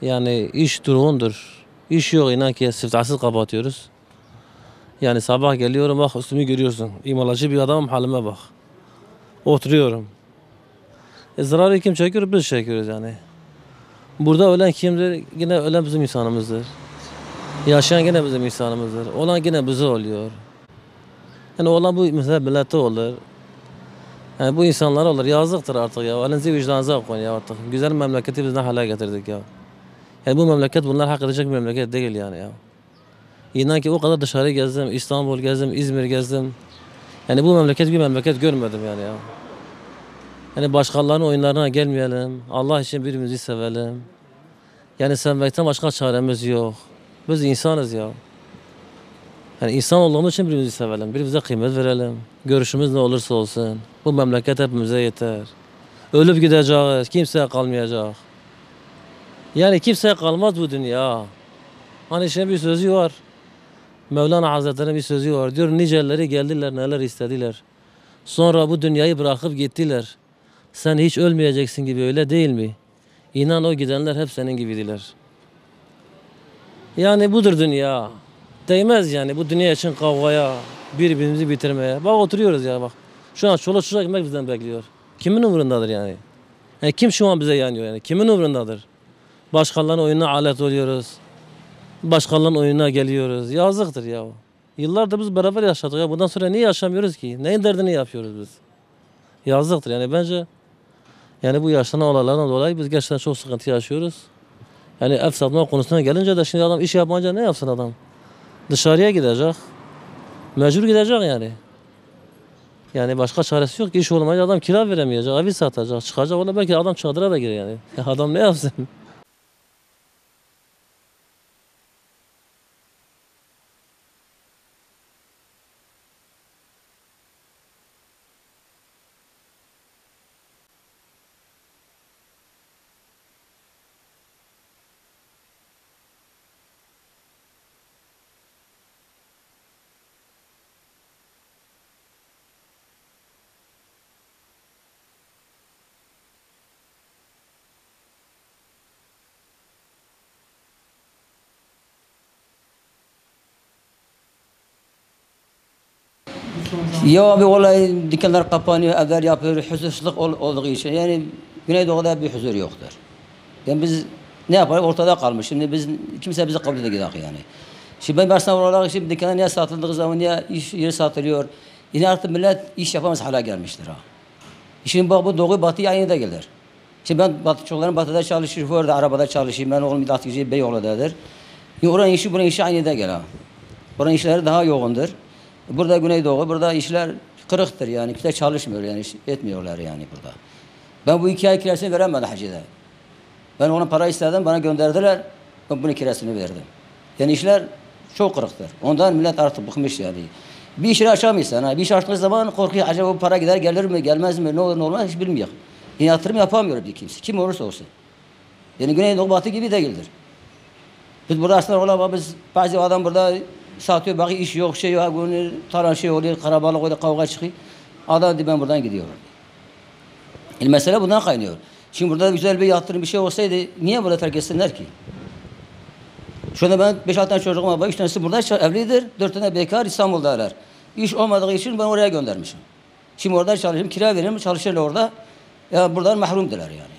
Yani iş durgundur. İş yok, inan ki siftahsız kapatıyoruz. Yani sabah geliyorum, bak üstümü görüyorsun. İmalacı bir adamım, halime bak. Oturuyorum. Zararı kim çekiyor? Biz çekiyoruz yani. Burada ölen kimdir? Yine ölen bizim insanımızdır. Yaşayan yine bizim insanımızdır. Olan yine bize oluyor. Yani olan bu mesela millete olur. Yani bu insanlara olur. Yazıktır artık ya. Elinizi vicdanınıza koyun ya artık. Güzel memleketi biz ne hale getirdik ya. Yani bu memleket bunlar hak edecek bir memleket değil yani ya. İnan ki o kadar dışarı gezdim. İstanbul gezdim, İzmir gezdim. Yani bu memleket bir memleket görmedim yani ya. Yani başkalarının oyunlarına gelmeyelim. Allah için birbirimizi sevelim. Yani sevmekten başka çaremiz yok. Biz insanız ya. Yani insan olduğumuz için birbirimizi sevelim. Birbirimize kıymet verelim. Görüşümüz ne olursa olsun. Bu memleket hepimize yeter. Ölüp gideceğiz. Kimseye kalmayacak. Yani kimseye kalmaz bu dünya. Hani şimdi bir sözü var. Mevlana Hazretleri'nin bir sözü var. Diyor niceleri geldiler neler istediler. Sonra bu dünyayı bırakıp gittiler. Sen hiç ölmeyeceksin gibi öyle değil mi? İnan o gidenler hep senin gibidiler. Yani budur dünya. Değmez yani bu dünya için kavgaya, birbirimizi bitirmeye. Bak oturuyoruz ya bak. Şu an çoluk çocuk ekmek bizden bekliyor. Kimin umurundadır yani? Yani kim şu an bize yanıyor yani? Kimin umurundadır? Başkalarının oyununa alet oluyoruz. Başkalarının oyununa geliyoruz. Yazıktır ya. Yıllardır biz beraber yaşadık ya. Bundan sonra niye yaşamıyoruz ki? Neyin derdini yapıyoruz biz? Yazıktır yani bence. Yani bu yaşanan olaylardan dolayı biz gerçekten çok sıkıntı yaşıyoruz. Yani ev satma konusuna gelince de şimdi adam iş yapmayınca ne yapsın adam? Dışarıya gidecek. Mecbur gidecek yani. Yani başka çaresi yok ki iş olmayınca adam kira veremeyecek, evi satacak, çıkacak. Valla belki adam çadıra da girer yani. Ya adam ne yapsın? Ya abi vallahi dükkanlar kapanıyor, evler yapıyor, huzursuzluk olduğu için yani Güneydoğu'da bir huzur yoktur. Yani biz ne yapalım ortada kalmış. Şimdi biz kimse bizi kabul edecek yani. Şimdi ben baştan olarak şimdi dükkanlar niye satıldığı zaman niye iş yeri satılıyor. Yine artık millet iş yapamaz hale gelmiştir ha. Şimdi bak bu doğu batı aynı da gelir. Şimdi ben çocuklarım batıda çalışıyor, bu arada arabada çalışayım. Ben oğlum bir atıcı Beyoğlu'dadır. Yani oranın işi buranın işi aynı da gelir ha. Buranın işleri daha yoğundur. Burada Güneydoğu, burada işler kırıktır yani. Kimse çalışmıyor yani, iş etmiyorlar yani burada. Ben bu 2 ay kirasını veremedim hacıda. Ben ona para istedim, bana gönderdiler. Ben bunun kirasını verdim. Yani işler çok kırıktır. Ondan millet artık bıkmış yani. Bir işi açamıyorsan, ha. Bir iş açtığı zaman korkuyor. Acaba bu para gider, gelir mi, gelmez mi, ne olur, ne olmaz hiç bilmiyor. Yani yatırım yapamıyor bir kimse. Kim olursa olsun. Yani Güneydoğu Batı gibi değildir. Biz burada aslında olamaz. Biz bazı adam burada satıyor, bakıyor iş yok, şey yok, bunu taran şey oluyor, karabalık oluyor, kavga çıkıyor. Adam diyor ben buradan gidiyorum. Yani mesele bundan kaynıyor. Şimdi burada güzel bir yatırım bir şey olsaydı niye burada terk etsinler ki? Şu anda ben 5-6 tane çocuğum var. 3 tanesi burada evlidir. 4 tane bekar İstanbul'dalar. İş olmadığı için ben oraya göndermişim. Şimdi orada çalışayım, kira veririm, çalışırlar orada. Ya buradan mahrumdular yani.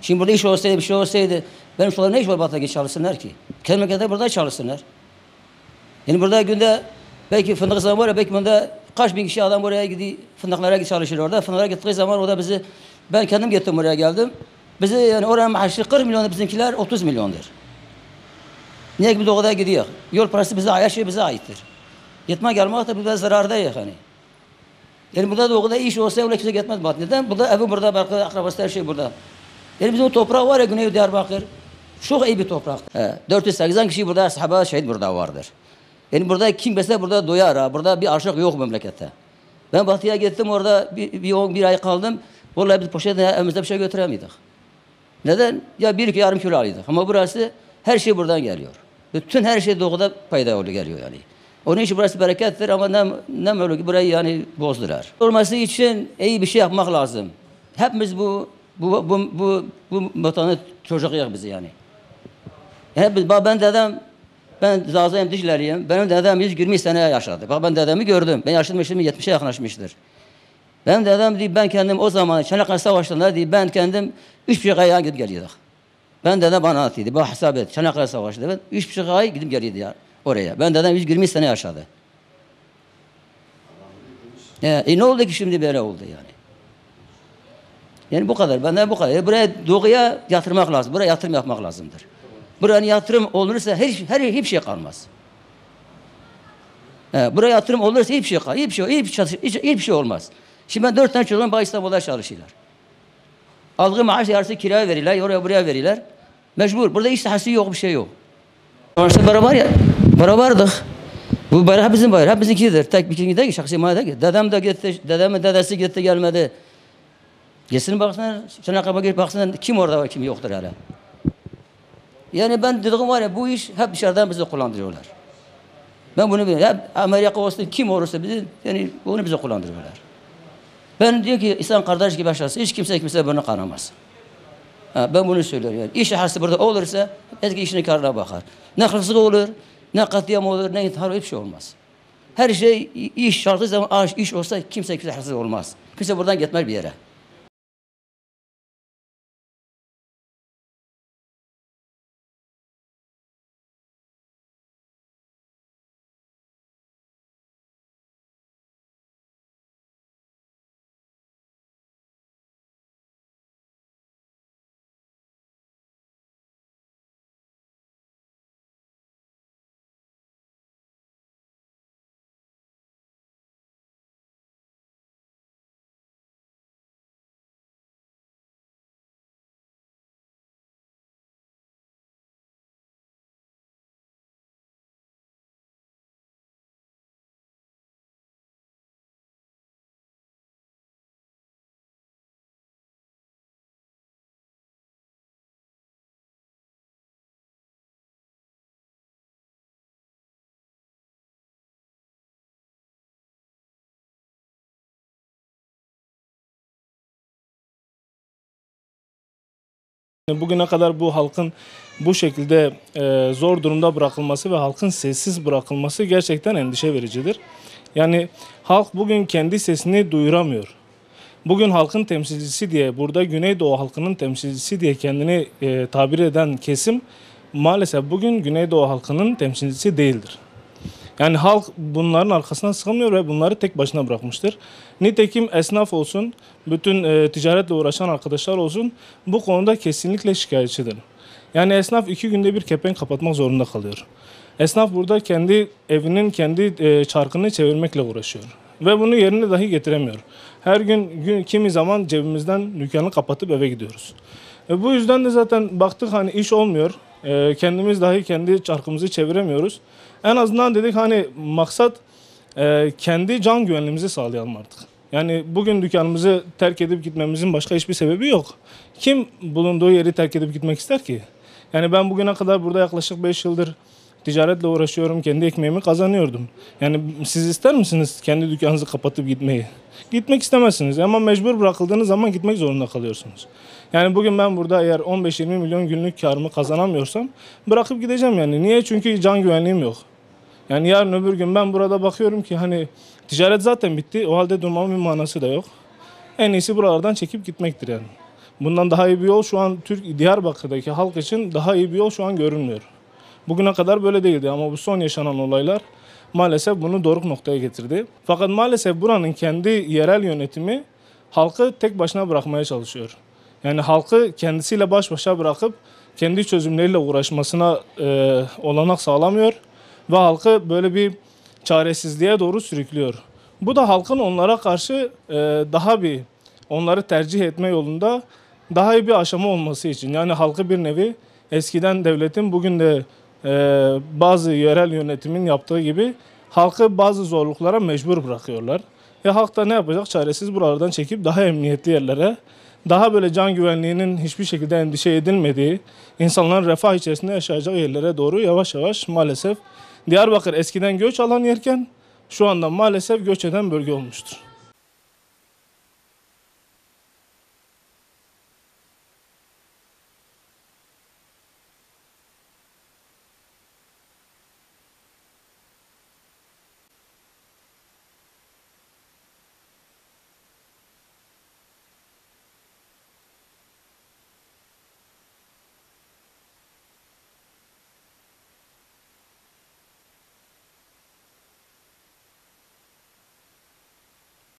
Şimdi burada iş olsaydı, bir şey olsaydı benim çocuklarım ne iş var Batı'da çalışsınlar ki? Kendi burada çalışsınlar. Yani burada günde belki fındık zaman var ya belki bunda kaç bin kişi adam buraya gidiyor fındıklara çalışır orada. Fındıklara gittiği zaman o da bizi ben kendim gittim buraya geldim. Bizi yani oranın maaşı 40 milyon bizimkiler 30 milyondur. Niye ki biz o kadar gidiyor? Yol parası bize her şey bize aittir. Gitme gelmek de bize zarardayız hani. Yani burada da o kadar iş olsa öyle kimse gitmez Batı. Neden? Burada evi burada, belki akrabası her şey burada. Yani bizim o toprağı var ya Güney Diyarbakır. Çok iyi bir toprak. 480 kişi burada sahaba şehit burada vardır. Yani burada kim mesela burada doyar ha. Burada bir aşık yok memlekette. Ben Batı'ya gittim orada bir ay kaldım. Vallahi biz poşetle evimizde bir şey götüremiyorduk. Neden? Ya 1-2 kilo alıyorduk. Ama burası her şey buradan geliyor. Bütün her şey doğuda payda oluyor geliyor yani. Onun için burası berekettir ama ne öyle ki burayı yani bozdular. Olması için iyi bir şey yapmak lazım. Hepimiz bu vatanı çocuk bizi yani. Yani ben Zazayım Dicle'liyim. Benim dedem 120 sene yaşadı. Bak ben dedemi gördüm. Ben yaşım 70'e yaklaşmıştır. Benim dedem diye ben kendim o zaman Çanakkale Savaşı'nda diye ben kendim 3,5 aya gidip geliyorduk. Ben dedem bana anlattıydı. Bak hesap et. Çanakkale Savaşı'nda ben 3,5 ay gidip geliyordu ya oraya. Ben dedem 120 sene yaşadı. Ne oldu ki şimdi böyle oldu yani? Yani bu kadar. Benden bu kadar. Buraya doğuya yatırmak lazım. Buraya yatırım yapmak lazımdır. Buraya yatırım olursa hiçbir şey kalmaz. Buraya yatırım olursa hiçbir şey kalmaz. Hiçbir şey olmaz. Şimdi ben 4 tane çocuğum bana İstanbul'da çalışıyorlar. Aldığı maaş yarısı kiraya verirler, oraya buraya verirler. Mecbur. Burada iş sahası yok, bir şey yok. Sonuçta beraber ya, beraberdik. Bu bayrak bizim bayrak, hepimizinkidir. Tek bir kişi değil ki, şahsi mali değil ki. Dedem de gitti, dedemin dedesi gitti gelmedi. Gitsin baksana, Çanakkale'ye girip baksana kim orada var, kim yoktur hala. Yani ben dediğim var ya, bu iş hep dışarıdan bizi kullandırıyorlar. Ben bunu biliyorum. Hep Amerika olsun, kim olursa bizi, yani bunu bize kullandırıyorlar. Ben diyor ki insan kardeş gibi yaşasın, hiç kimse bunu kanamaz. Ben bunu söylüyorum yani. İş hası burada olursa eski işine karına bakar. Ne hırsızlık olur, ne katliam olur, ne intihar olur, hiçbir şey olmaz. Her şey iş şartı zaman iş olsa kimse hırsız olmaz. Kimse buradan gitmez bir yere. Bugüne kadar bu halkın bu şekilde zor durumda bırakılması ve halkın sessiz bırakılması gerçekten endişe vericidir. Yani halk bugün kendi sesini duyuramıyor. Bugün halkın temsilcisi diye, burada Güneydoğu halkının temsilcisi diye kendini tabir eden kesim maalesef bugün Güneydoğu halkının temsilcisi değildir. Yani halk bunların arkasına sığmıyor ve bunları tek başına bırakmıştır. Nitekim esnaf olsun, bütün ticaretle uğraşan arkadaşlar olsun bu konuda kesinlikle şikayetçidir. Yani esnaf 2 günde bir kepenk kapatmak zorunda kalıyor. Esnaf burada kendi evinin kendi çarkını çevirmekle uğraşıyor. Ve bunu yerine dahi getiremiyor. Her gün kimi zaman cebimizden dükkanı kapatıp eve gidiyoruz. Bu yüzden de zaten baktık hani iş olmuyor. Kendimiz dahi kendi çarkımızı çeviremiyoruz. En azından dedik hani maksat kendi can güvenliğimizi sağlayalım artık. Yani bugün dükkanımızı terk edip gitmemizin başka hiçbir sebebi yok. Kim bulunduğu yeri terk edip gitmek ister ki? Yani ben bugüne kadar burada yaklaşık 5 yıldır ticaretle uğraşıyorum. Kendi ekmeğimi kazanıyordum. Yani siz ister misiniz kendi dükkanınızı kapatıp gitmeyi? Gitmek istemezsiniz ama mecbur bırakıldığınız zaman gitmek zorunda kalıyorsunuz. Yani bugün ben burada eğer 15-20 milyon günlük karımı kazanamıyorsam bırakıp gideceğim yani. Niye? Çünkü can güvenliğim yok. Yani yarın öbür gün ben burada bakıyorum ki hani ticaret zaten bitti. O halde durmamın bir manası da yok. En iyisi buralardan çekip gitmektir yani. Bundan daha iyi bir yol şu an Diyarbakır'daki halk için daha iyi bir yol şu an görünmüyor. Bugüne kadar böyle değildi ama bu son yaşanan olaylar maalesef bunu doruk noktaya getirdi. Fakat maalesef buranın kendi yerel yönetimi halkı tek başına bırakmaya çalışıyor. Yani halkı kendisiyle baş başa bırakıp kendi çözümleriyle uğraşmasına olanak sağlamıyor ve halkı böyle bir çaresizliğe doğru sürüklüyor. Bu da halkın onlara karşı onları tercih etme yolunda daha iyi bir aşama olması için. Yani halkı bir nevi eskiden devletin bugün de bazı yerel yönetimin yaptığı gibi halkı bazı zorluklara mecbur bırakıyorlar. Halk da ne yapacak? Çaresiz buralardan çekip daha emniyetli yerlere, daha böyle can güvenliğinin hiçbir şekilde endişe edilmediği, insanların refah içerisinde yaşayacağı yerlere doğru yavaş yavaş maalesef Diyarbakır eskiden göç alan yerken şu anda maalesef göç eden bölge olmuştur.